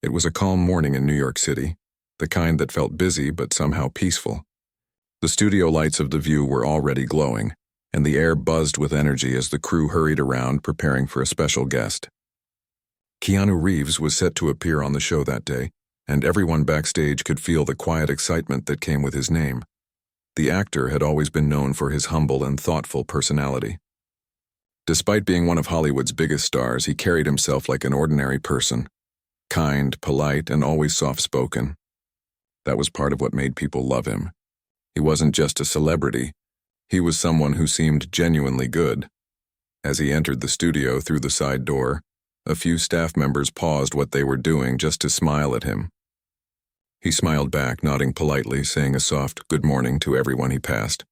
It was a calm morning in New York City, the kind that felt busy but somehow peaceful. The studio lights of The View were already glowing, and the air buzzed with energy as the crew hurried around preparing for a special guest. Keanu Reeves was set to appear on the show that day, and everyone backstage could feel the quiet excitement that came with his name. The actor had always been known for his humble and thoughtful personality. Despite being one of Hollywood's biggest stars, he carried himself like an ordinary person, kind, polite, and always soft-spoken. That was part of what made people love him. He wasn't just a celebrity. He was someone who seemed genuinely good. As he entered the studio through the side door, a few staff members paused what they were doing just to smile at him. He smiled back, nodding politely, saying a soft good morning to everyone he passed.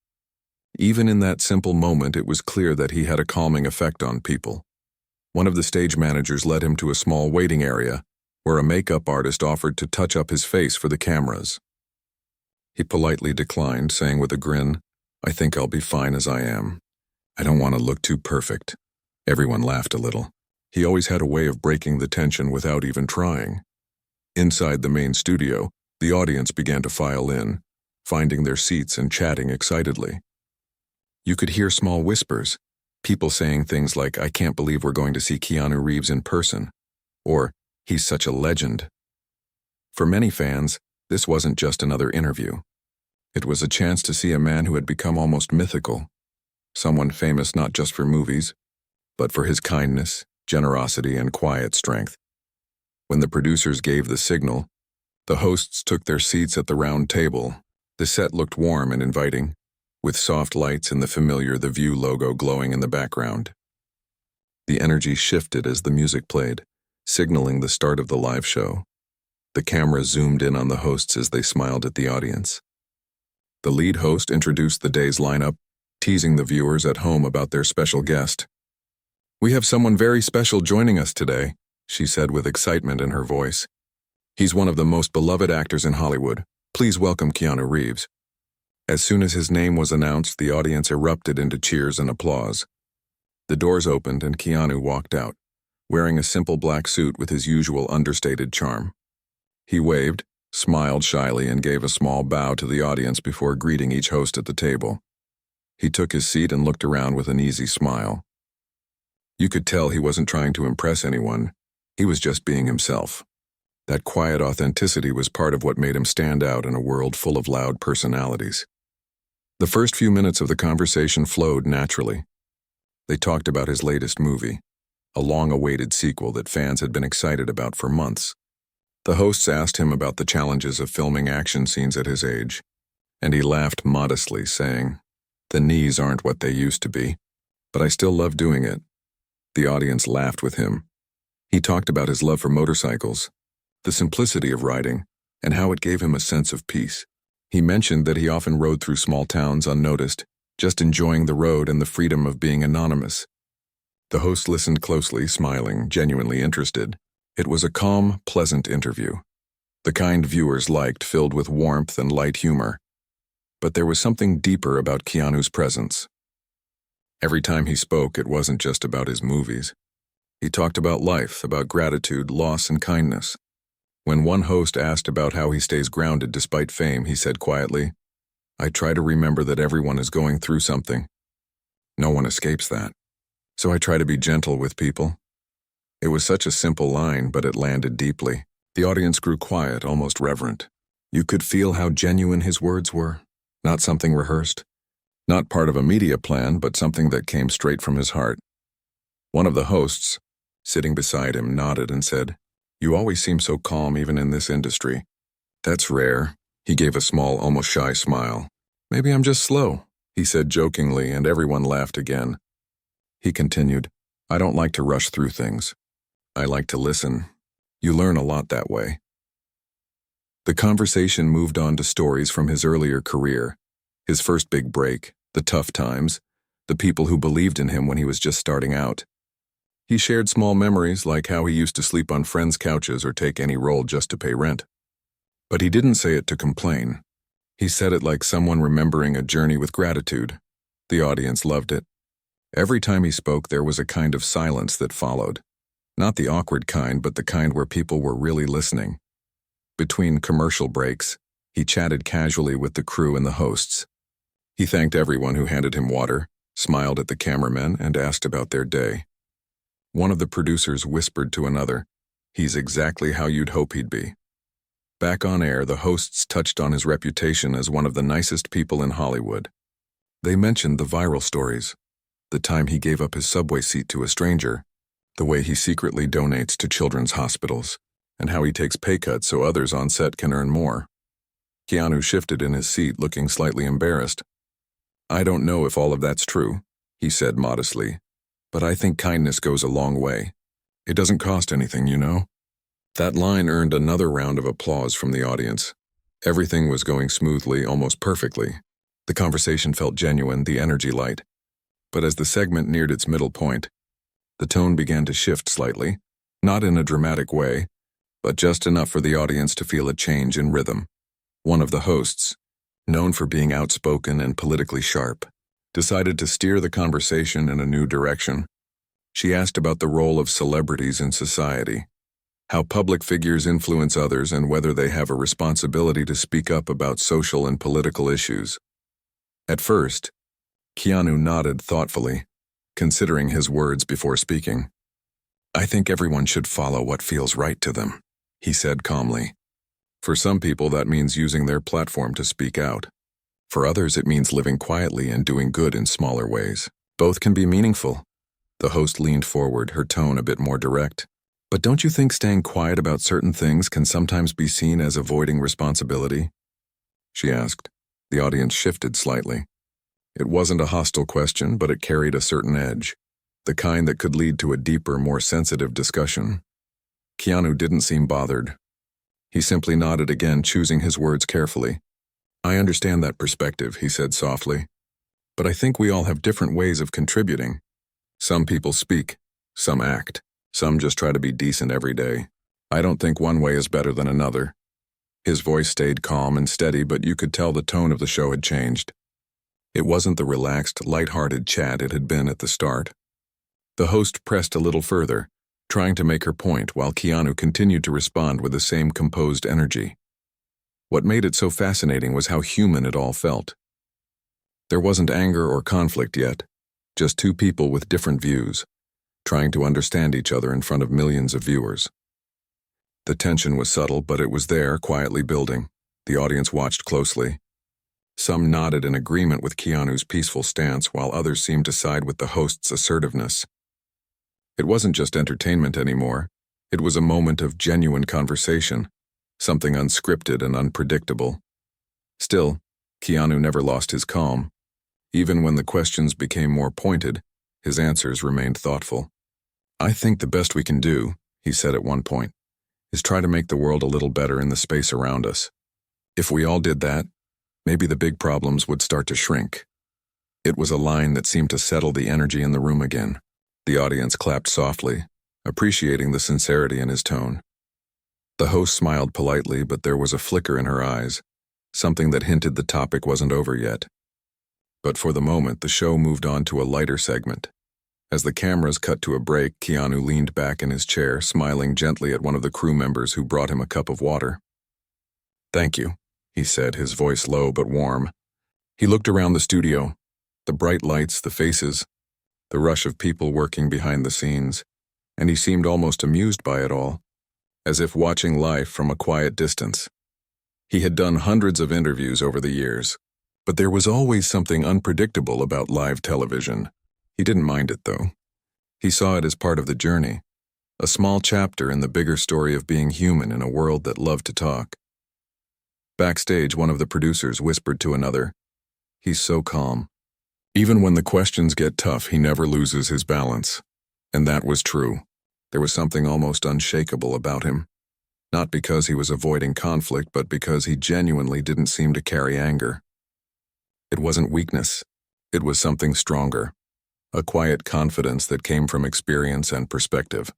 Even in that simple moment, it was clear that he had a calming effect on people. One of the stage managers led him to a small waiting area, where a makeup artist offered to touch up his face for the cameras. He politely declined, saying with a grin, "I think I'll be fine as I am. I don't want to look too perfect." Everyone laughed a little. He always had a way of breaking the tension without even trying. Inside the main studio, the audience began to file in, finding their seats and chatting excitedly. You could hear small whispers, people saying things like, "I can't believe we're going to see Keanu Reeves in person," or, "He's such a legend." For many fans, this wasn't just another interview. It was a chance to see a man who had become almost mythical, someone famous not just for movies, but for his kindness, generosity, and quiet strength. When the producers gave the signal, the hosts took their seats at the round table. The set looked warm and inviting, with soft lights and the familiar The View logo glowing in the background. The energy shifted as the music played, signaling the start of the live show. The camera zoomed in on the hosts as they smiled at the audience. The lead host introduced the day's lineup, teasing the viewers at home about their special guest. "We have someone very special joining us today," she said with excitement in her voice. "He's one of the most beloved actors in Hollywood. Please welcome Keanu Reeves." As soon as his name was announced, the audience erupted into cheers and applause. The doors opened and Keanu walked out, wearing a simple black suit with his usual understated charm. He waved, smiled shyly, and gave a small bow to the audience before greeting each host at the table. He took his seat and looked around with an easy smile. You could tell he wasn't trying to impress anyone. He was just being himself. That quiet authenticity was part of what made him stand out in a world full of loud personalities. The first few minutes of the conversation flowed naturally. They talked about his latest movie, a long-awaited sequel that fans had been excited about for months. The hosts asked him about the challenges of filming action scenes at his age, and he laughed modestly, saying, "The knees aren't what they used to be, but I still love doing it." The audience laughed with him. He talked about his love for motorcycles, the simplicity of riding, and how it gave him a sense of peace. He mentioned that he often rode through small towns unnoticed, just enjoying the road and the freedom of being anonymous. The host listened closely, smiling, genuinely interested. It was a calm, pleasant interview. The kind viewers liked, filled with warmth and light humor. But there was something deeper about Keanu's presence. Every time he spoke, it wasn't just about his movies. He talked about life, about gratitude, loss, and kindness. When one host asked about how he stays grounded despite fame, he said quietly, "I try to remember that everyone is going through something. No one escapes that. So I try to be gentle with people." It was such a simple line, but it landed deeply. The audience grew quiet, almost reverent. You could feel how genuine his words were, not something rehearsed, not part of a media plan, but something that came straight from his heart. One of the hosts, sitting beside him, nodded and said, "You always seem so calm even in this industry." "That's rare." He gave a small, almost shy smile. "Maybe I'm just slow," he said jokingly, and everyone laughed again. He continued, "I don't like to rush through things. I like to listen. You learn a lot that way." The conversation moved on to stories from his earlier career, his first big break, the tough times, the people who believed in him when he was just starting out. He shared small memories like how he used to sleep on friends' couches or take any role just to pay rent. But he didn't say it to complain. He said it like someone remembering a journey with gratitude. The audience loved it. Every time he spoke, there was a kind of silence that followed. Not the awkward kind, but the kind where people were really listening. Between commercial breaks, he chatted casually with the crew and the hosts. He thanked everyone who handed him water, smiled at the cameramen, and asked about their day. One of the producers whispered to another, "He's exactly how you'd hope he'd be." Back on air, the hosts touched on his reputation as one of the nicest people in Hollywood. They mentioned the viral stories, the time he gave up his subway seat to a stranger, the way he secretly donates to children's hospitals, and how he takes pay cuts so others on set can earn more. Keanu shifted in his seat, looking slightly embarrassed. "I don't know if all of that's true," he said modestly, "but I think kindness goes a long way. It doesn't cost anything, you know?" That line earned another round of applause from the audience. Everything was going smoothly, almost perfectly. The conversation felt genuine, the energy light. But as the segment neared its middle point, the tone began to shift slightly, not in a dramatic way, but just enough for the audience to feel a change in rhythm. One of the hosts, known for being outspoken and politically sharp, decided to steer the conversation in a new direction. She asked about the role of celebrities in society, how public figures influence others, and whether they have a responsibility to speak up about social and political issues. At first, Keanu nodded thoughtfully, considering his words before speaking. "I think everyone should follow what feels right to them," he said calmly. "For some people, that means using their platform to speak out. For others, it means living quietly and doing good in smaller ways. Both can be meaningful." The host leaned forward, her tone a bit more direct. "But don't you think staying quiet about certain things can sometimes be seen as avoiding responsibility?" she asked. The audience shifted slightly. It wasn't a hostile question, but it carried a certain edge, the kind that could lead to a deeper, more sensitive discussion. Keanu didn't seem bothered. He simply nodded again, choosing his words carefully. "I understand that perspective," he said softly. "But I think we all have different ways of contributing. Some people speak, some act, some just try to be decent every day. I don't think one way is better than another." His voice stayed calm and steady, but you could tell the tone of the show had changed. It wasn't the relaxed, light-hearted chat it had been at the start. The host pressed a little further, trying to make her point, while Keanu continued to respond with the same composed energy. What made it so fascinating was how human it all felt. There wasn't anger or conflict yet, just two people with different views, trying to understand each other in front of millions of viewers. The tension was subtle, but it was there, quietly building. The audience watched closely. Some nodded in agreement with Keanu's peaceful stance, while others seemed to side with the host's assertiveness. It wasn't just entertainment anymore. It was a moment of genuine conversation, something unscripted and unpredictable. Still, Keanu never lost his calm. Even when the questions became more pointed, his answers remained thoughtful. "I think the best we can do," he said at one point, "is try to make the world a little better in the space around us. If we all did that, maybe the big problems would start to shrink." It was a line that seemed to settle the energy in the room again. The audience clapped softly, appreciating the sincerity in his tone. The host smiled politely, but there was a flicker in her eyes, something that hinted the topic wasn't over yet. But for the moment, the show moved on to a lighter segment. As the cameras cut to a break, Keanu leaned back in his chair, smiling gently at one of the crew members who brought him a cup of water. "Thank you," he said, his voice low but warm. He looked around the studio, the bright lights, the faces, the rush of people working behind the scenes, and he seemed almost amused by it all, as if watching life from a quiet distance. He had done hundreds of interviews over the years, but there was always something unpredictable about live television. He didn't mind it, though. He saw it as part of the journey, a small chapter in the bigger story of being human in a world that loved to talk. Backstage, one of the producers whispered to another, "He's so calm. Even when the questions get tough, he never loses his balance." And that was true. There was something almost unshakable about him. Not because he was avoiding conflict, but because he genuinely didn't seem to carry anger. It wasn't weakness. It was something stronger. A quiet confidence that came from experience and perspective.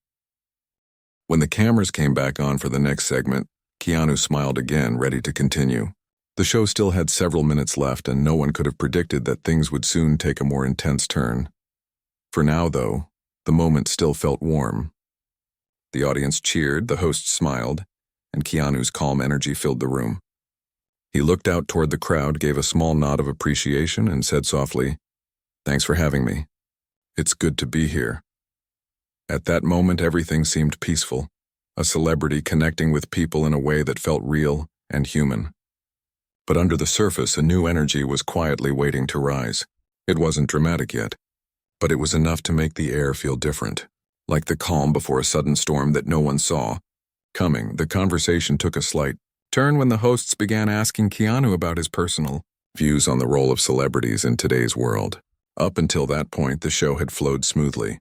When the cameras came back on for the next segment, Keanu smiled again, ready to continue. The show still had several minutes left, and no one could have predicted that things would soon take a more intense turn. For now, though, the moment still felt warm. The audience cheered, the host smiled, and Keanu's calm energy filled the room. He looked out toward the crowd, gave a small nod of appreciation, and said softly, "Thanks for having me. It's good to be here." At that moment, everything seemed peaceful, a celebrity connecting with people in a way that felt real and human. But under the surface, a new energy was quietly waiting to rise. It wasn't dramatic yet, but it was enough to make the air feel different, like the calm before a sudden storm that no one saw coming. The conversation took a slight turn when the hosts began asking Keanu about his personal views on the role of celebrities in today's world. Up until that point, the show had flowed smoothly,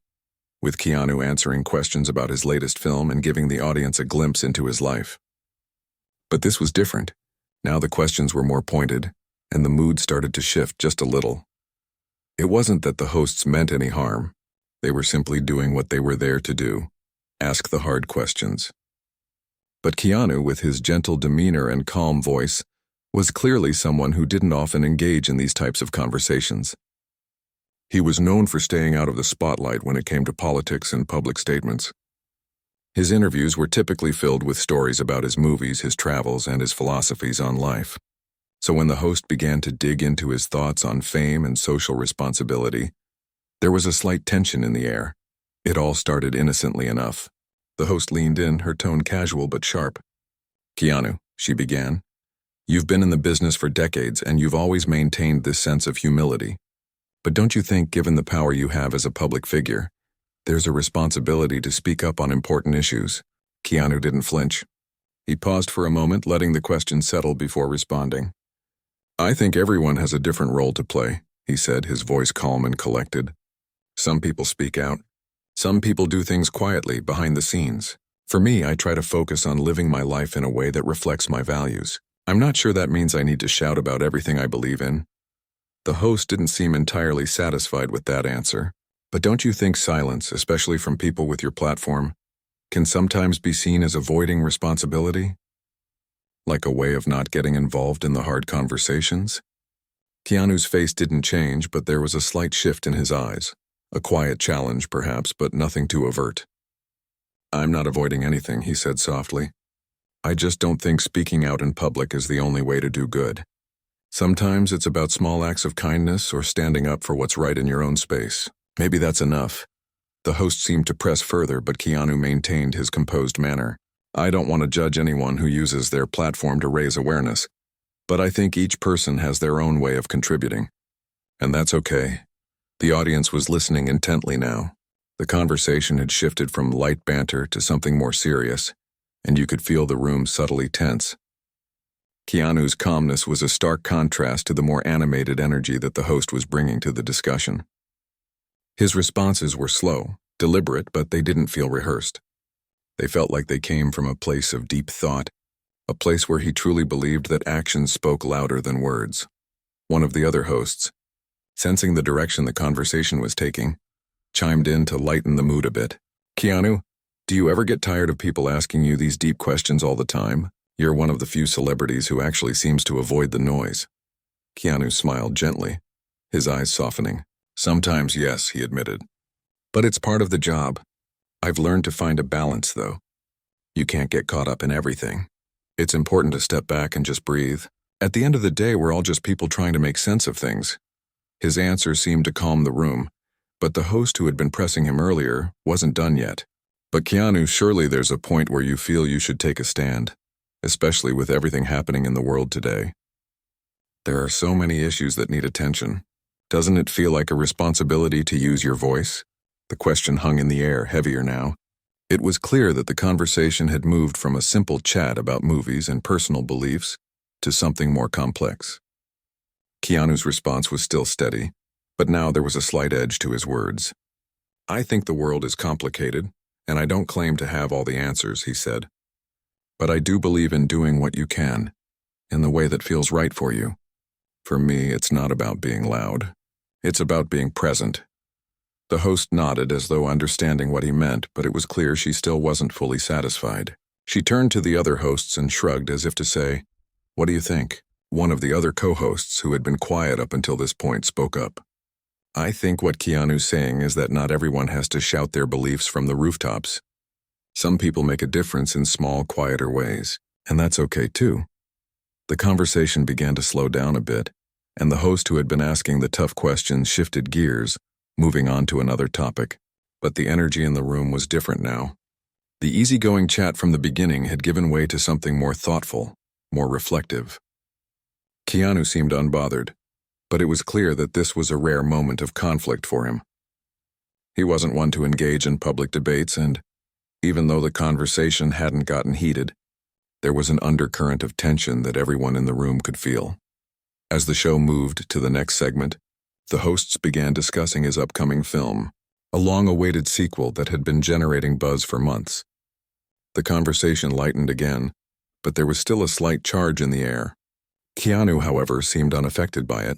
with Keanu answering questions about his latest film and giving the audience a glimpse into his life. But this was different. Now the questions were more pointed, and the mood started to shift just a little. It wasn't that the hosts meant any harm. They were simply doing what they were there to do, ask the hard questions. But Keanu, with his gentle demeanor and calm voice, was clearly someone who didn't often engage in these types of conversations. He was known for staying out of the spotlight when it came to politics and public statements. His interviews were typically filled with stories about his movies, his travels, and his philosophies on life. So when the host began to dig into his thoughts on fame and social responsibility, there was a slight tension in the air. It all started innocently enough. The host leaned in, her tone casual but sharp. "Keanu," she began, "you've been in the business for decades and you've always maintained this sense of humility. But don't you think, given the power you have as a public figure, there's a responsibility to speak up on important issues?" Keanu didn't flinch. He paused for a moment, letting the question settle before responding. "I think everyone has a different role to play," he said, his voice calm and collected. "Some people speak out. Some people do things quietly, behind the scenes. For me, I try to focus on living my life in a way that reflects my values. I'm not sure that means I need to shout about everything I believe in." The host didn't seem entirely satisfied with that answer. "But don't you think silence, especially from people with your platform, can sometimes be seen as avoiding responsibility? Like a way of not getting involved in the hard conversations?" Keanu's face didn't change, but there was a slight shift in his eyes. A quiet challenge, perhaps, but nothing to avert. "I'm not avoiding anything," he said softly. "I just don't think speaking out in public is the only way to do good. Sometimes it's about small acts of kindness or standing up for what's right in your own space. Maybe that's enough." The host seemed to press further, but Keanu maintained his composed manner. "I don't want to judge anyone who uses their platform to raise awareness, but I think each person has their own way of contributing. And that's okay." The audience was listening intently now. The conversation had shifted from light banter to something more serious, and you could feel the room subtly tense. Keanu's calmness was a stark contrast to the more animated energy that the host was bringing to the discussion. His responses were slow, deliberate, but they didn't feel rehearsed. They felt like they came from a place of deep thought, a place where he truly believed that actions spoke louder than words. One of the other hosts, sensing the direction the conversation was taking, chimed in to lighten the mood a bit. "Keanu, do you ever get tired of people asking you these deep questions all the time? You're one of the few celebrities who actually seems to avoid the noise." Keanu smiled gently, his eyes softening. "Sometimes, yes," he admitted. "But it's part of the job. I've learned to find a balance, though. You can't get caught up in everything. It's important to step back and just breathe. At the end of the day, we're all just people trying to make sense of things." His answer seemed to calm the room, but the host who had been pressing him earlier wasn't done yet. "But Keanu, surely there's a point where you feel you should take a stand, especially with everything happening in the world today. There are so many issues that need attention. Doesn't it feel like a responsibility to use your voice?" The question hung in the air, heavier now. It was clear that the conversation had moved from a simple chat about movies and personal beliefs to something more complex. Keanu's response was still steady, but now there was a slight edge to his words. "I think the world is complicated, and I don't claim to have all the answers," he said. "But I do believe in doing what you can, in the way that feels right for you. For me, it's not about being loud. It's about being present." The host nodded as though understanding what he meant, but it was clear she still wasn't fully satisfied. She turned to the other hosts and shrugged as if to say, "What do you think?" One of the other co-hosts, who had been quiet up until this point, spoke up. "I think what Keanu's saying is that not everyone has to shout their beliefs from the rooftops. Some people make a difference in small, quieter ways, and that's okay too. The conversation began to slow down a bit, and the host who had been asking the tough questions shifted gears, moving on to another topic. But the energy in the room was different now. The easygoing chat from the beginning had given way to something more thoughtful, more reflective. Keanu seemed unbothered, but it was clear that this was a rare moment of conflict for him. He wasn't one to engage in public debates, and even though the conversation hadn't gotten heated, there was an undercurrent of tension that everyone in the room could feel. As the show moved to the next segment, the hosts began discussing his upcoming film, a long-awaited sequel that had been generating buzz for months. The conversation lightened again, but there was still a slight charge in the air. Keanu, however, seemed unaffected by it.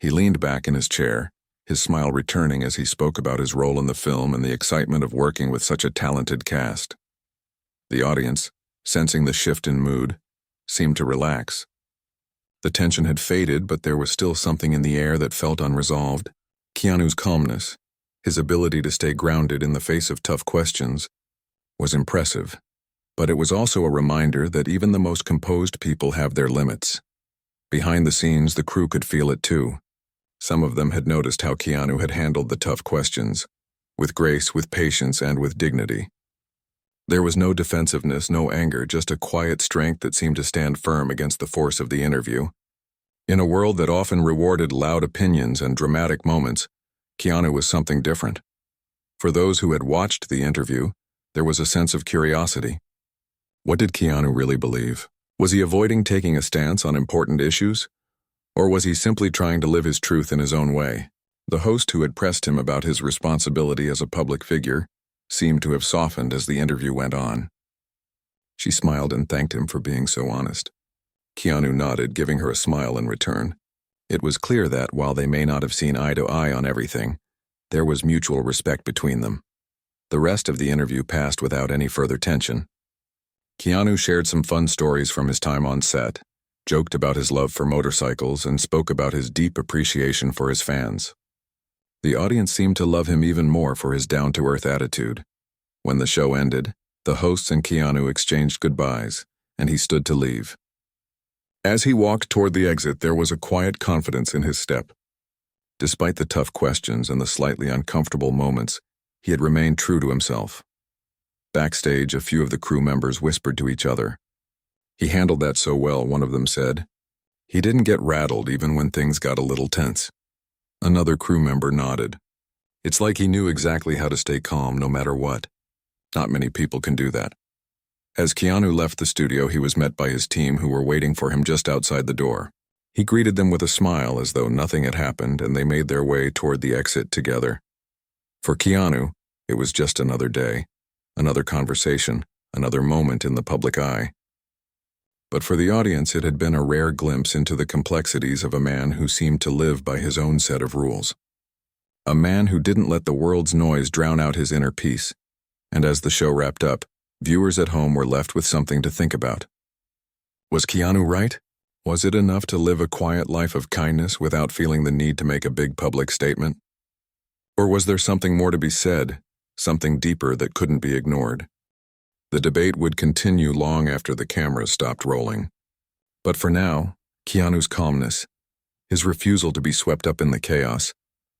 He leaned back in his chair, his smile returning as he spoke about his role in the film and the excitement of working with such a talented cast. The audience, sensing the shift in mood, seemed to relax. The tension had faded, but there was still something in the air that felt unresolved. Keanu's calmness, his ability to stay grounded in the face of tough questions, was impressive. But it was also a reminder that even the most composed people have their limits. Behind the scenes, the crew could feel it too. Some of them had noticed how Keanu had handled the tough questions, with grace, with patience, and with dignity. There was no defensiveness, no anger, just a quiet strength that seemed to stand firm against the force of the interview. In a world that often rewarded loud opinions and dramatic moments, Keanu was something different. For those who had watched the interview, there was a sense of curiosity. What did Keanu really believe? Was he avoiding taking a stance on important issues? Or was he simply trying to live his truth in his own way? The host who had pressed him about his responsibility as a public figure seemed to have softened as the interview went on. She smiled and thanked him for being so honest. Keanu nodded, giving her a smile in return. It was clear that, while they may not have seen eye to eye on everything, there was mutual respect between them. The rest of the interview passed without any further tension. Keanu shared some fun stories from his time on set, joked about his love for motorcycles, and spoke about his deep appreciation for his fans. The audience seemed to love him even more for his down-to-earth attitude. When the show ended, the hosts and Keanu exchanged goodbyes, and he stood to leave. As he walked toward the exit, there was a quiet confidence in his step. Despite the tough questions and the slightly uncomfortable moments, he had remained true to himself. Backstage, a few of the crew members whispered to each other. "He handled that so well," one of them said. "He didn't get rattled even when things got a little tense." Another crew member nodded. "It's like he knew exactly how to stay calm no matter what." Not many people can do that. As Keanu left the studio, he was met by his team, who were waiting for him just outside the door. He greeted them with a smile as though nothing had happened, and they made their way toward the exit together. For Keanu, it was just another day, another conversation, another moment in the public eye. But for the audience, it had been a rare glimpse into the complexities of a man who seemed to live by his own set of rules. A man who didn't let the world's noise drown out his inner peace. And as the show wrapped up, viewers at home were left with something to think about. Was Keanu right? Was it enough to live a quiet life of kindness without feeling the need to make a big public statement? Or was there something more to be said, something deeper that couldn't be ignored? The debate would continue long after the cameras stopped rolling. But for now, Keanu's calmness, his refusal to be swept up in the chaos,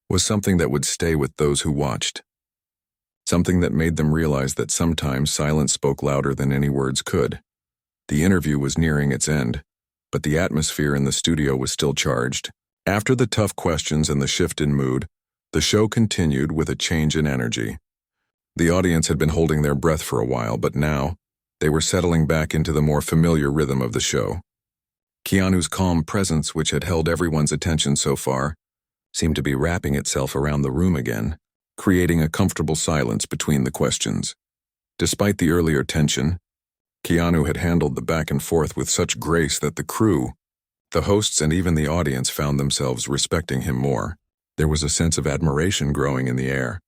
was something that would stay with those who watched. Something that made them realize that sometimes silence spoke louder than any words could. The interview was nearing its end, but the atmosphere in the studio was still charged. After the tough questions and the shift in mood, the show continued with a change in energy. The audience had been holding their breath for a while, but now, they were settling back into the more familiar rhythm of the show. Keanu's calm presence, which had held everyone's attention so far, seemed to be wrapping itself around the room again, creating a comfortable silence between the questions. Despite the earlier tension, Keanu had handled the back and forth with such grace that the crew, the hosts, and even the audience found themselves respecting him more. There was a sense of admiration growing in the air,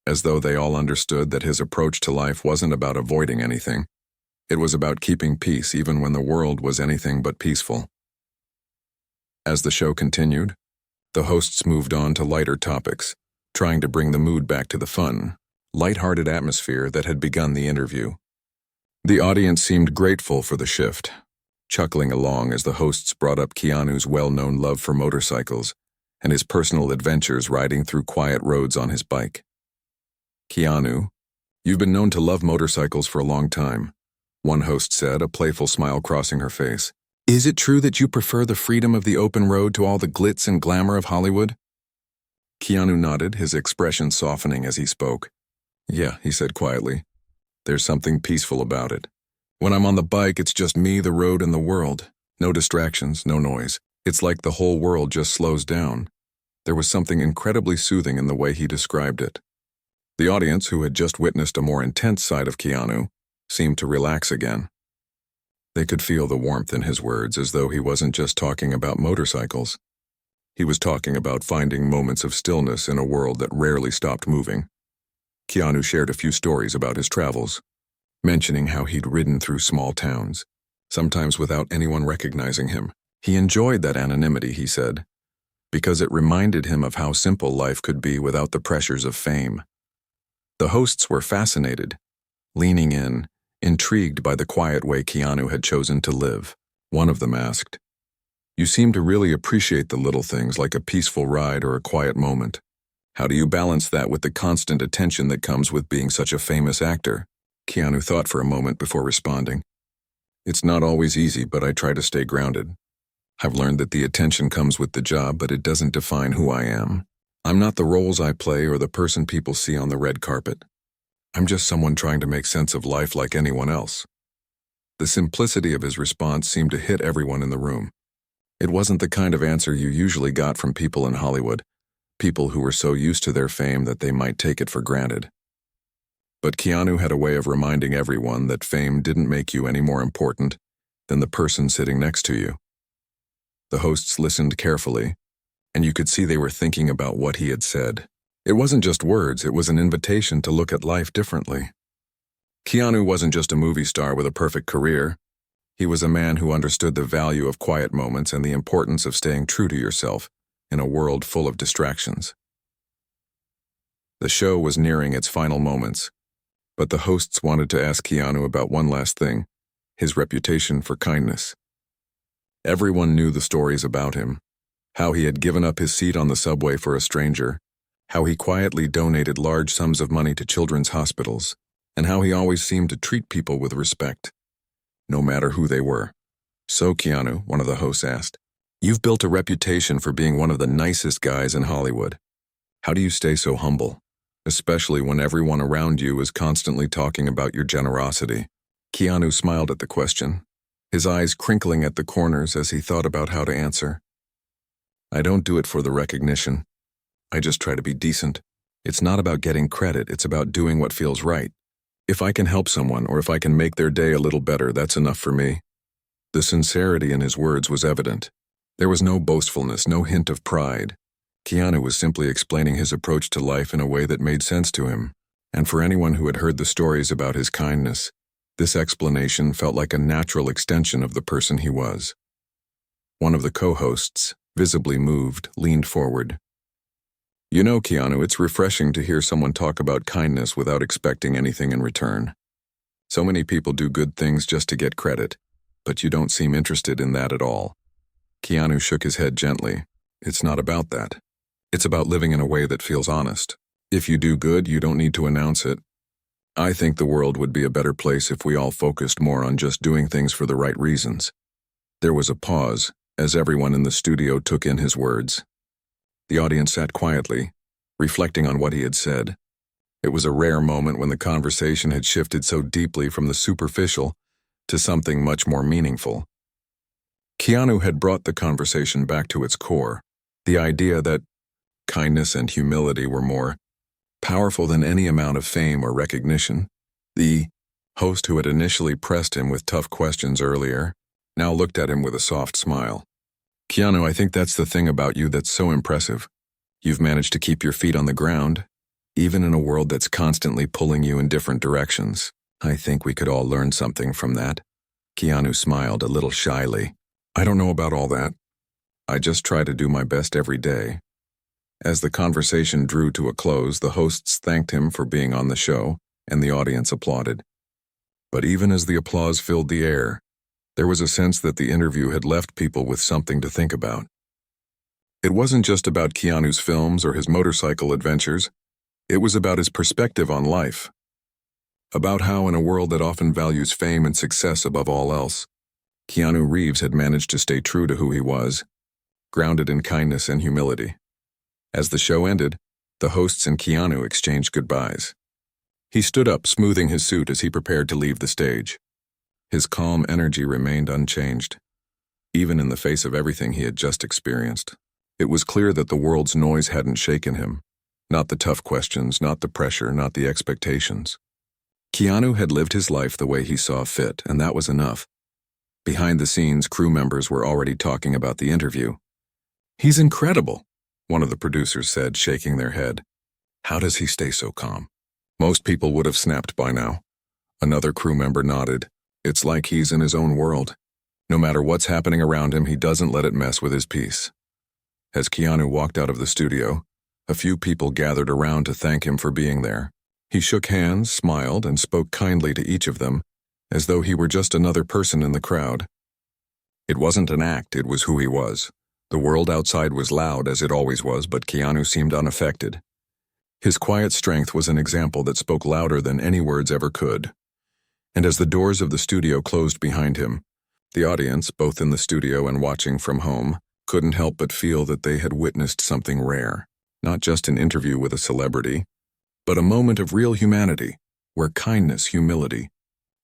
as though they all understood that his approach to life wasn't about avoiding anything. It was about keeping peace even when the world was anything but peaceful. As the show continued, the hosts moved on to lighter topics, trying to bring the mood back to the fun. light-hearted atmosphere that had begun the interview. The audience seemed grateful for the shift, chuckling along as the hosts brought up Keanu's well-known love for motorcycles and his personal adventures riding through quiet roads on his bike. "Keanu, you've been known to love motorcycles for a long time," one host said, a playful smile crossing her face. "Is it true that you prefer the freedom of the open road to all the glitz and glamour of Hollywood?" Keanu nodded, his expression softening as he spoke. "Yeah," he said quietly. "There's something peaceful about it. When I'm on the bike, it's just me, the road, and the world. No distractions, no noise. It's like the whole world just slows down." There was something incredibly soothing in the way he described it. The audience, who had just witnessed a more intense side of Keanu, seemed to relax again. They could feel the warmth in his words, as though he wasn't just talking about motorcycles. He was talking about finding moments of stillness in a world that rarely stopped moving. Keanu shared a few stories about his travels, mentioning how he'd ridden through small towns, sometimes without anyone recognizing him. He enjoyed that anonymity, he said, because it reminded him of how simple life could be without the pressures of fame. The hosts were fascinated, leaning in, intrigued by the quiet way Keanu had chosen to live. One of them asked, "You seem to really appreciate the little things like a peaceful ride or a quiet moment. How do you balance that with the constant attention that comes with being such a famous actor?" Keanu thought for a moment before responding. "It's not always easy, but I try to stay grounded. I've learned that the attention comes with the job, but it doesn't define who I am. I'm not the roles I play or the person people see on the red carpet. I'm just someone trying to make sense of life like anyone else." The simplicity of his response seemed to hit everyone in the room. It wasn't the kind of answer you usually got from people in Hollywood, people who were so used to their fame that they might take it for granted. But Keanu had a way of reminding everyone that fame didn't make you any more important than the person sitting next to you. The hosts listened carefully, and you could see they were thinking about what he had said. It wasn't just words, it was an invitation to look at life differently. Keanu wasn't just a movie star with a perfect career. He was a man who understood the value of quiet moments and the importance of staying true to yourself in a world full of distractions. The show was nearing its final moments, but the hosts wanted to ask Keanu about one last thing, his reputation for kindness. Everyone knew the stories about him, how he had given up his seat on the subway for a stranger, how he quietly donated large sums of money to children's hospitals, and how he always seemed to treat people with respect, no matter who they were. "So, Keanu," one of the hosts asked, "you've built a reputation for being one of the nicest guys in Hollywood. How do you stay so humble, especially when everyone around you is constantly talking about your generosity?" Keanu smiled at the question, his eyes crinkling at the corners as he thought about how to answer. "I don't do it for the recognition. I just try to be decent. It's not about getting credit, it's about doing what feels right. If I can help someone or if I can make their day a little better, that's enough for me." The sincerity in his words was evident. There was no boastfulness, no hint of pride. Keanu was simply explaining his approach to life in a way that made sense to him. And for anyone who had heard the stories about his kindness, this explanation felt like a natural extension of the person he was. One of the co-hosts, visibly moved, leaned forward. "You know, Keanu, it's refreshing to hear someone talk about kindness without expecting anything in return. So many people do good things just to get credit, but you don't seem interested in that at all." Keanu shook his head gently. "It's not about that. It's about living in a way that feels honest. If you do good, you don't need to announce it. I think the world would be a better place if we all focused more on just doing things for the right reasons." There was a pause as everyone in the studio took in his words. The audience sat quietly, reflecting on what he had said. It was a rare moment when the conversation had shifted so deeply from the superficial to something much more meaningful. Keanu had brought the conversation back to its core, the idea that kindness and humility were more powerful than any amount of fame or recognition. The host who had initially pressed him with tough questions earlier now looked at him with a soft smile. "Keanu, I think that's the thing about you that's so impressive. You've managed to keep your feet on the ground, even in a world that's constantly pulling you in different directions. I think we could all learn something from that." Keanu smiled a little shyly. "I don't know about all that. I just try to do my best every day. As the conversation drew to a close, the hosts thanked him for being on the show, and the audience applauded. But even as the applause filled the air, there was a sense that the interview had left people with something to think about. It wasn't just about Keanu's films or his motorcycle adventures. It was about his perspective on life. About how, in a world that often values fame and success above all else, Keanu Reeves had managed to stay true to who he was, grounded in kindness and humility. As the show ended, the hosts and Keanu exchanged goodbyes. He stood up, smoothing his suit as he prepared to leave the stage. His calm energy remained unchanged, even in the face of everything he had just experienced. It was clear that the world's noise hadn't shaken him. Not the tough questions, not the pressure, not the expectations. Keanu had lived his life the way he saw fit, and that was enough. Behind the scenes, crew members were already talking about the interview. "He's incredible," one of the producers said, shaking their head. "How does he stay so calm?" Most people would have snapped by now. Another crew member nodded. "It's like he's in his own world. No matter what's happening around him, he doesn't let it mess with his peace." As Keanu walked out of the studio, a few people gathered around to thank him for being there. He shook hands, smiled, and spoke kindly to each of them, as though he were just another person in the crowd. It wasn't an act, it was who he was. The world outside was loud, as it always was, but Keanu seemed unaffected. His quiet strength was an example that spoke louder than any words ever could. And as the doors of the studio closed behind him, the audience, both in the studio and watching from home, couldn't help but feel that they had witnessed something rare. Not just an interview with a celebrity, but a moment of real humanity, where kindness, humility,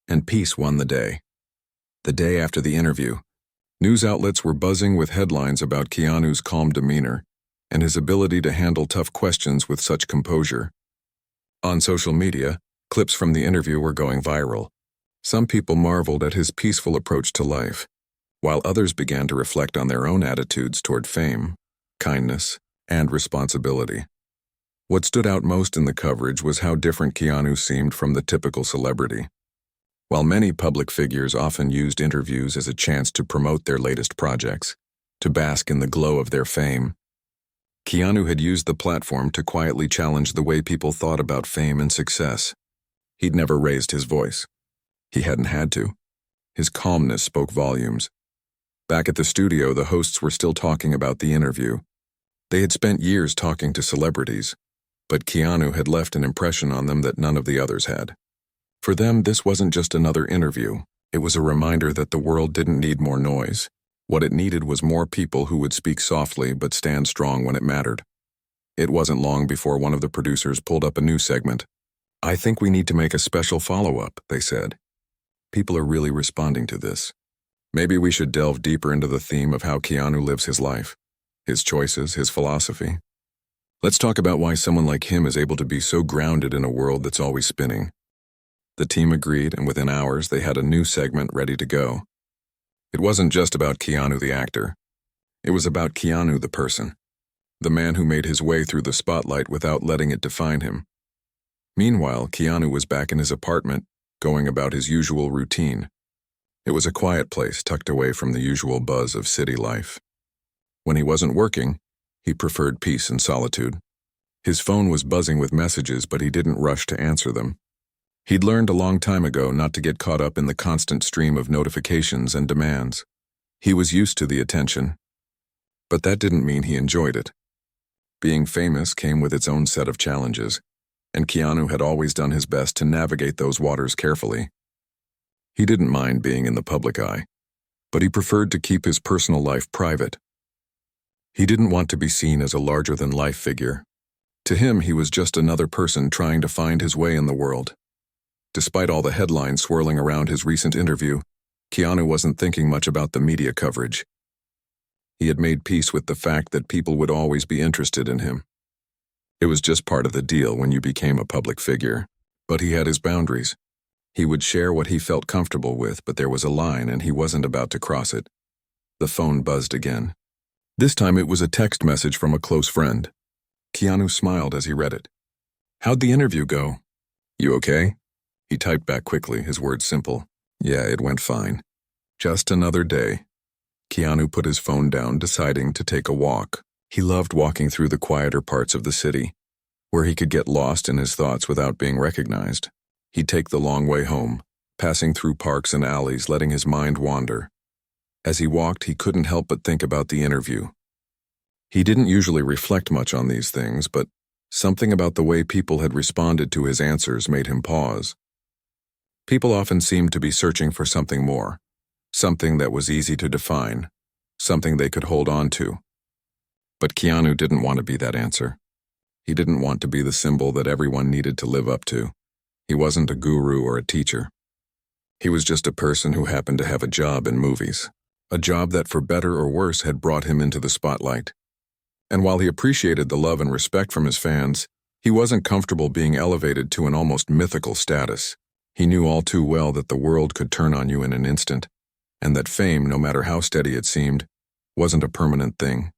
and peace won the day. The day after the interview, news outlets were buzzing with headlines about Keanu's calm demeanor and his ability to handle tough questions with such composure. On social media, clips from the interview were going viral. Some people marveled at his peaceful approach to life, while others began to reflect on their own attitudes toward fame, kindness, and responsibility. What stood out most in the coverage was how different Keanu seemed from the typical celebrity. While many public figures often used interviews as a chance to promote their latest projects, to bask in the glow of their fame, Keanu had used the platform to quietly challenge the way people thought about fame and success. He'd never raised his voice. He hadn't had to. His calmness spoke volumes. Back at the studio, the hosts were still talking about the interview. They had spent years talking to celebrities, but Keanu had left an impression on them that none of the others had. For them, this wasn't just another interview. It was a reminder that the world didn't need more noise. What it needed was more people who would speak softly but stand strong when it mattered. It wasn't long before one of the producers pulled up a new segment. "I think we need to make a special follow-up," they said. "People are really responding to this. Maybe we should delve deeper into the theme of how Keanu lives his life, his choices, his philosophy. Let's talk about why someone like him is able to be so grounded in a world that's always spinning." The team agreed, and within hours they had a new segment ready to go. It wasn't just about Keanu the actor. It was about Keanu the person, the man who made his way through the spotlight without letting it define him. Meanwhile, Keanu was back in his apartment, going about his usual routine. It was a quiet place tucked away from the usual buzz of city life. When he wasn't working, he preferred peace and solitude. His phone was buzzing with messages, but he didn't rush to answer them. He'd learned a long time ago not to get caught up in the constant stream of notifications and demands. He was used to the attention, but that didn't mean he enjoyed it. Being famous came with its own set of challenges, and Keanu had always done his best to navigate those waters carefully. He didn't mind being in the public eye, but he preferred to keep his personal life private. He didn't want to be seen as a larger-than-life figure. To him, he was just another person trying to find his way in the world. Despite all the headlines swirling around his recent interview, Keanu wasn't thinking much about the media coverage. He had made peace with the fact that people would always be interested in him. It was just part of the deal when you became a public figure. But he had his boundaries. He would share what he felt comfortable with, but there was a line and he wasn't about to cross it. The phone buzzed again. This time it was a text message from a close friend. Keanu smiled as he read it. "How'd the interview go?" "You okay?" He typed back quickly, his words simple. "Yeah, it went fine. Just another day." Keanu put his phone down, deciding to take a walk. He loved walking through the quieter parts of the city, where he could get lost in his thoughts without being recognized. He'd take the long way home, passing through parks and alleys, letting his mind wander. As he walked, he couldn't help but think about the interview. He didn't usually reflect much on these things, but something about the way people had responded to his answers made him pause. People often seemed to be searching for something more, something that was easy to define, something they could hold on to. But Keanu didn't want to be that answer. He didn't want to be the symbol that everyone needed to live up to. He wasn't a guru or a teacher. He was just a person who happened to have a job in movies, a job that for better or worse had brought him into the spotlight. And while he appreciated the love and respect from his fans, he wasn't comfortable being elevated to an almost mythical status. He knew all too well that the world could turn on you in an instant, and that fame, no matter how steady it seemed, wasn't a permanent thing.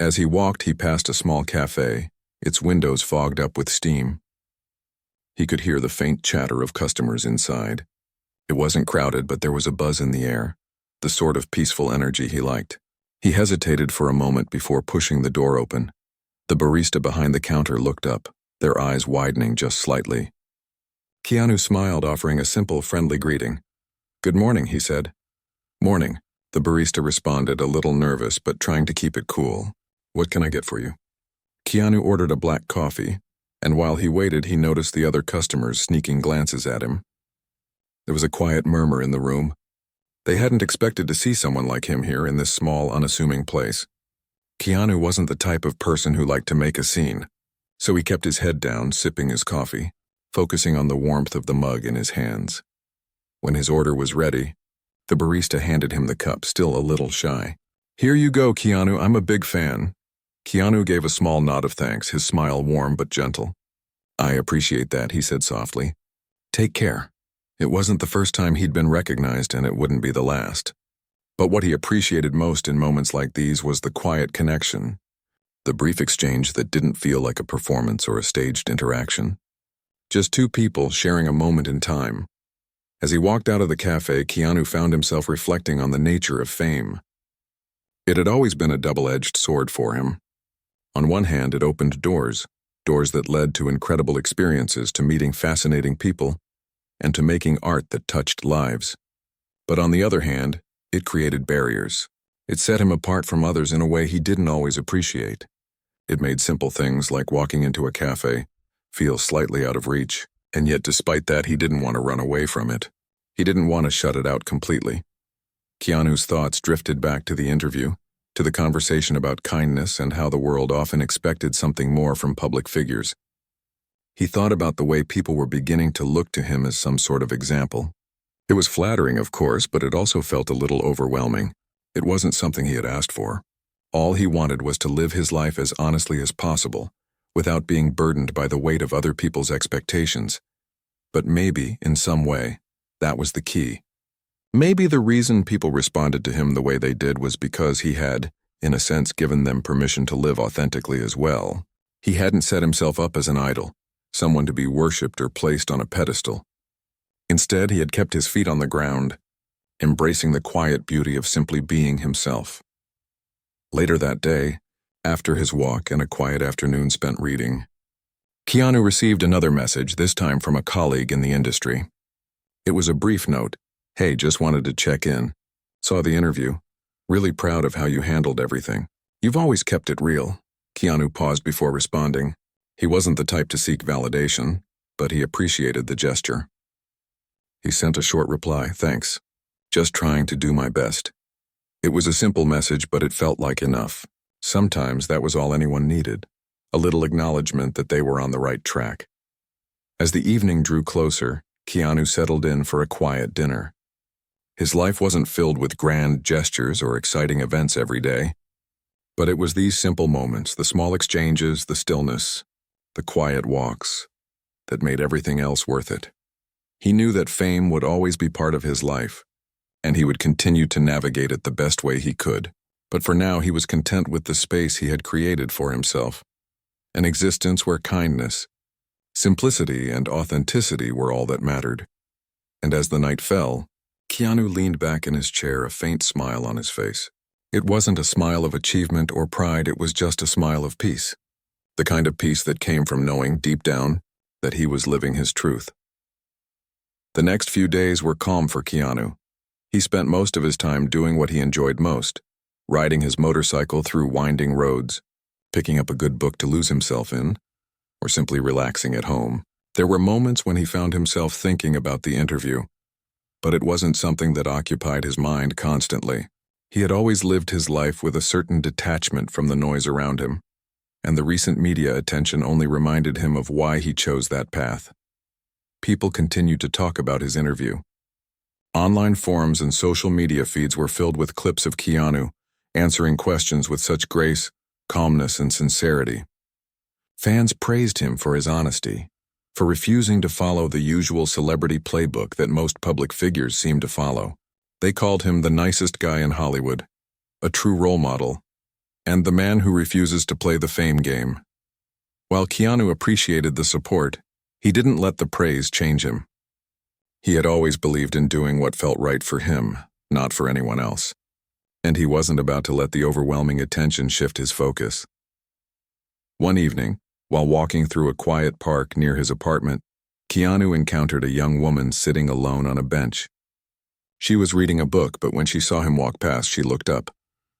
As he walked, he passed a small cafe, its windows fogged up with steam. He could hear the faint chatter of customers inside. It wasn't crowded, but there was a buzz in the air, the sort of peaceful energy he liked. He hesitated for a moment before pushing the door open. The barista behind the counter looked up, their eyes widening just slightly. Keanu smiled, offering a simple, friendly greeting. "Good morning," he said. "Morning," the barista responded, a little nervous but trying to keep it cool. "What can I get for you?" Keanu ordered a black coffee, and while he waited, he noticed the other customers sneaking glances at him. There was a quiet murmur in the room. They hadn't expected to see someone like him here in this small, unassuming place. Keanu wasn't the type of person who liked to make a scene, so he kept his head down, sipping his coffee, focusing on the warmth of the mug in his hands. When his order was ready, the barista handed him the cup, still a little shy. "Here you go, Keanu, I'm a big fan." Keanu gave a small nod of thanks, his smile warm but gentle. "I appreciate that," he said softly. "Take care." It wasn't the first time he'd been recognized, and it wouldn't be the last. But what he appreciated most in moments like these was the quiet connection, the brief exchange that didn't feel like a performance or a staged interaction. Just two people sharing a moment in time. As he walked out of the cafe, Keanu found himself reflecting on the nature of fame. It had always been a double-edged sword for him. On one hand, it opened doors that led to incredible experiences, to meeting fascinating people, and to making art that touched lives. But on the other hand, it created barriers. It set him apart from others in a way he didn't always appreciate. It made simple things like walking into a cafe feel slightly out of reach, and yet despite that, he didn't want to run away from it. He didn't want to shut it out completely. Keanu's thoughts drifted back to the interview, to the conversation about kindness and how the world often expected something more from public figures. He thought about the way people were beginning to look to him as some sort of example. It was flattering, of course, but it also felt a little overwhelming. It wasn't something he had asked for. All he wanted was to live his life as honestly as possible, without being burdened by the weight of other people's expectations. But maybe, in some way, that was the key. Maybe the reason people responded to him the way they did was because he had, in a sense, given them permission to live authentically as well. He hadn't set himself up as an idol, someone to be worshipped or placed on a pedestal. Instead, he had kept his feet on the ground, embracing the quiet beauty of simply being himself. Later that day, after his walk and a quiet afternoon spent reading, Keanu received another message, this time from a colleague in the industry. It was a brief note. "Hey, just wanted to check in. Saw the interview. Really proud of how you handled everything. You've always kept it real." Keanu paused before responding. He wasn't the type to seek validation, but he appreciated the gesture. He sent a short reply, "Thanks. Just trying to do my best." It was a simple message, but it felt like enough. Sometimes that was all anyone needed, a little acknowledgement that they were on the right track. As the evening drew closer, Keanu settled in for a quiet dinner. His life wasn't filled with grand gestures or exciting events every day, but it was these simple moments, the small exchanges, the stillness, the quiet walks, that made everything else worth it. He knew that fame would always be part of his life, and he would continue to navigate it the best way he could. But for now, he was content with the space he had created for himself, an existence where kindness, simplicity, and authenticity were all that mattered. And as the night fell, Keanu leaned back in his chair, a faint smile on his face. It wasn't a smile of achievement or pride, it was just a smile of peace. The kind of peace that came from knowing, deep down, that he was living his truth. The next few days were calm for Keanu. He spent most of his time doing what he enjoyed most, riding his motorcycle through winding roads, picking up a good book to lose himself in, or simply relaxing at home. There were moments when he found himself thinking about the interview, but it wasn't something that occupied his mind constantly. He had always lived his life with a certain detachment from the noise around him, and the recent media attention only reminded him of why he chose that path. People continued to talk about his interview. Online forums and social media feeds were filled with clips of Keanu answering questions with such grace, calmness, and sincerity. Fans praised him for his honesty, for refusing to follow the usual celebrity playbook that most public figures seem to follow. They called him the nicest guy in Hollywood, a true role model, and the man who refuses to play the fame game. While Keanu appreciated the support, he didn't let the praise change him. He had always believed in doing what felt right for him, not for anyone else. And he wasn't about to let the overwhelming attention shift his focus. One evening, while walking through a quiet park near his apartment, Keanu encountered a young woman sitting alone on a bench. She was reading a book, but when she saw him walk past, she looked up,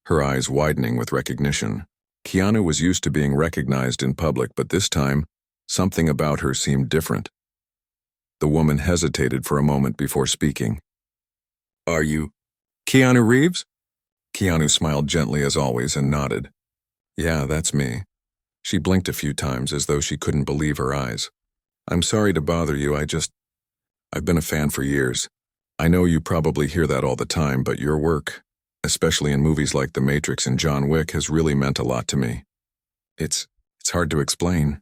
her eyes widening with recognition. Keanu was used to being recognized in public, but this time, something about her seemed different. The woman hesitated for a moment before speaking. "Are you Keanu Reeves?" Keanu smiled gently as always and nodded. "Yeah, that's me." She blinked a few times as though she couldn't believe her eyes. "I'm sorry to bother you, I've been a fan for years. I know you probably hear that all the time, but your work, especially in movies like The Matrix and John Wick, has really meant a lot to me. It's hard to explain."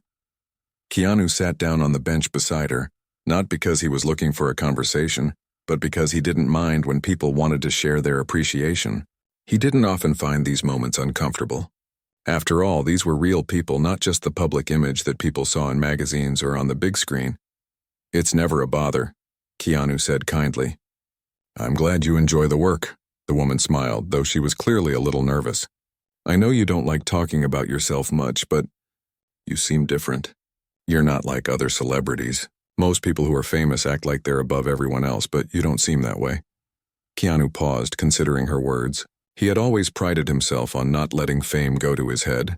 Keanu sat down on the bench beside her, not because he was looking for a conversation, but because he didn't mind when people wanted to share their appreciation. He didn't often find these moments uncomfortable. After all, these were real people, not just the public image that people saw in magazines or on the big screen. "It's never a bother," Keanu said kindly. "I'm glad you enjoy the work," the woman smiled, though she was clearly a little nervous. "I know you don't like talking about yourself much, but you seem different. You're not like other celebrities. Most people who are famous act like they're above everyone else, but you don't seem that way." Keanu paused, considering her words. He had always prided himself on not letting fame go to his head,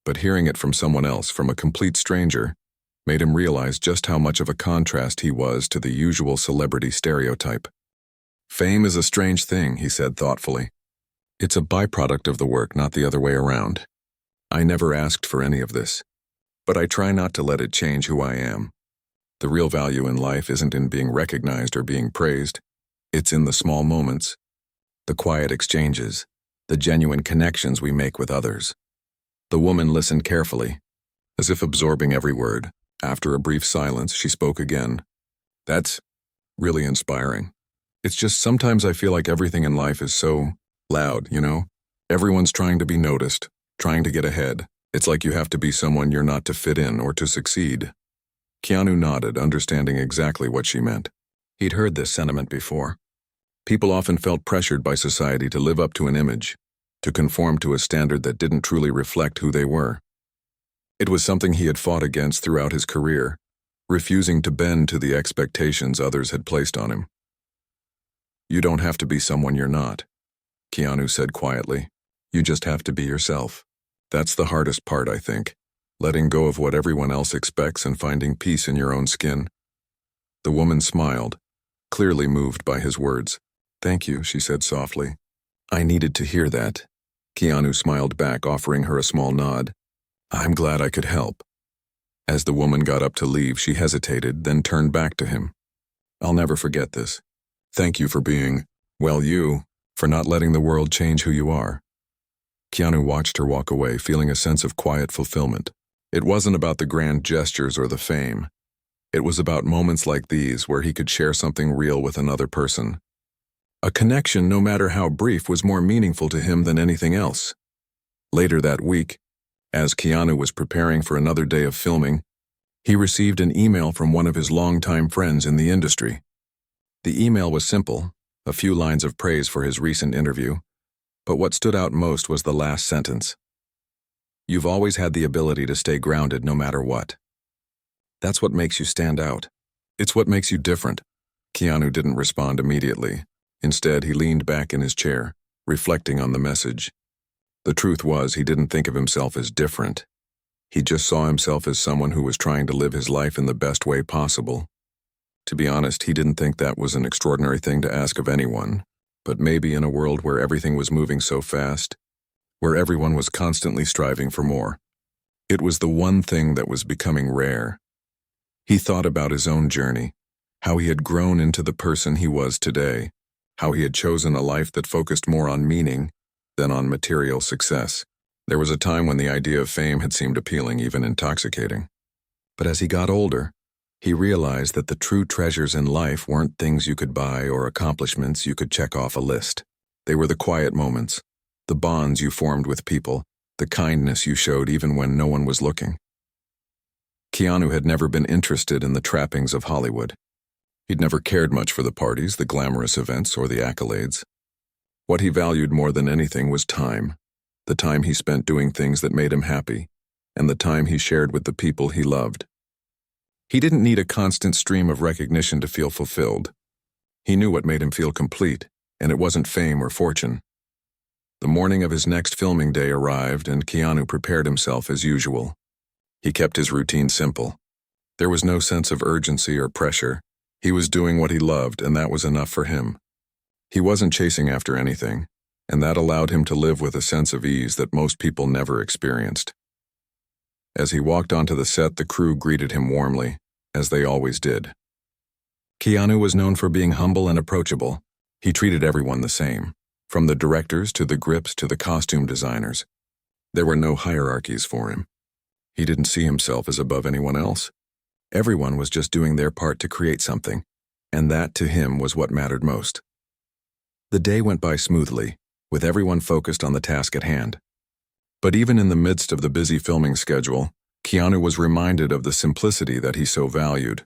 but hearing it from someone else, from a complete stranger, made him realize just how much of a contrast he was to the usual celebrity stereotype. "Fame is a strange thing," he said thoughtfully. "It's a byproduct of the work, not the other way around. I never asked for any of this, but I try not to let it change who I am. The real value in life isn't in being recognized or being praised. It's in the small moments, the quiet exchanges, the genuine connections we make with others." The woman listened carefully, as if absorbing every word. After a brief silence, she spoke again. "That's really inspiring. It's just sometimes I feel like everything in life is so loud, you know? Everyone's trying to be noticed, trying to get ahead. It's like you have to be someone you're not to fit in or to succeed." Keanu nodded, understanding exactly what she meant. He'd heard this sentiment before. People often felt pressured by society to live up to an image, to conform to a standard that didn't truly reflect who they were. It was something he had fought against throughout his career, refusing to bend to the expectations others had placed on him. "You don't have to be someone you're not," Keanu said quietly. "You just have to be yourself. That's the hardest part, I think, letting go of what everyone else expects and finding peace in your own skin." The woman smiled, clearly moved by his words. "Thank you," she said softly. "I needed to hear that." Keanu smiled back, offering her a small nod. "I'm glad I could help." As the woman got up to leave, she hesitated, then turned back to him. "I'll never forget this. Thank you for being, well, you, for not letting the world change who you are." Keanu watched her walk away, feeling a sense of quiet fulfillment. It wasn't about the grand gestures or the fame. It was about moments like these where he could share something real with another person. A connection, no matter how brief, was more meaningful to him than anything else. Later that week, as Keanu was preparing for another day of filming, he received an email from one of his longtime friends in the industry. The email was simple, a few lines of praise for his recent interview, But what stood out most was the last sentence. You've always had the ability to stay grounded no matter what. That's what makes you stand out. It's what makes you different. Keanu didn't respond immediately. Instead, he leaned back in his chair, reflecting on the message. The truth was, he didn't think of himself as different. He just saw himself as someone who was trying to live his life in the best way possible. To be honest, he didn't think that was an extraordinary thing to ask of anyone, but maybe in a world where everything was moving so fast, where everyone was constantly striving for more, it was the one thing that was becoming rare. He thought about his own journey, how he had grown into the person he was today, how he had chosen a life that focused more on meaning than on material success. There was a time when the idea of fame had seemed appealing, even intoxicating. But as he got older, he realized that the true treasures in life weren't things you could buy or accomplishments you could check off a list. They were the quiet moments, the bonds you formed with people, the kindness you showed even when no one was looking. Keanu had never been interested in the trappings of Hollywood. He'd never cared much for the parties, the glamorous events, or the accolades. What he valued more than anything was time, the time he spent doing things that made him happy, and the time he shared with the people he loved. He didn't need a constant stream of recognition to feel fulfilled. He knew what made him feel complete, and it wasn't fame or fortune. The morning of his next filming day arrived, and Keanu prepared himself as usual. He kept his routine simple. There was no sense of urgency or pressure. He was doing what he loved, and that was enough for him. He wasn't chasing after anything, and that allowed him to live with a sense of ease that most people never experienced. As he walked onto the set, the crew greeted him warmly, as they always did. Keanu was known for being humble and approachable. He treated everyone the same, from the directors to the grips to the costume designers. There were no hierarchies for him. He didn't see himself as above anyone else. Everyone was just doing their part to create something, and that to him was what mattered most. The day went by smoothly, with everyone focused on the task at hand. But even in the midst of the busy filming schedule, Keanu was reminded of the simplicity that he so valued.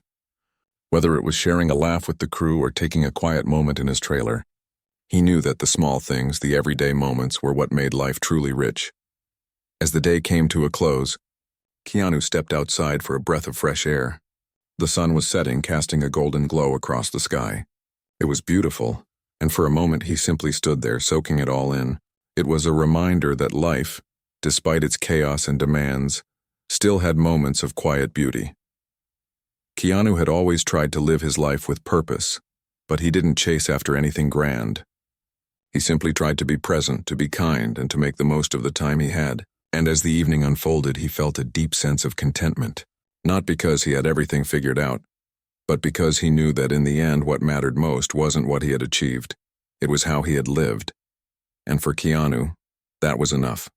Whether it was sharing a laugh with the crew or taking a quiet moment in his trailer, he knew that the small things, the everyday moments, were what made life truly rich. As the day came to a close, Keanu stepped outside for a breath of fresh air. The sun was setting, casting a golden glow across the sky. It was beautiful, and for a moment he simply stood there, soaking it all in. It was a reminder that life, despite its chaos and demands, still had moments of quiet beauty. Keanu had always tried to live his life with purpose, but he didn't chase after anything grand. He simply tried to be present, to be kind, and to make the most of the time he had. And as the evening unfolded, he felt a deep sense of contentment, not because he had everything figured out, but because he knew that in the end what mattered most wasn't what he had achieved, it was how he had lived. And for Keanu, that was enough.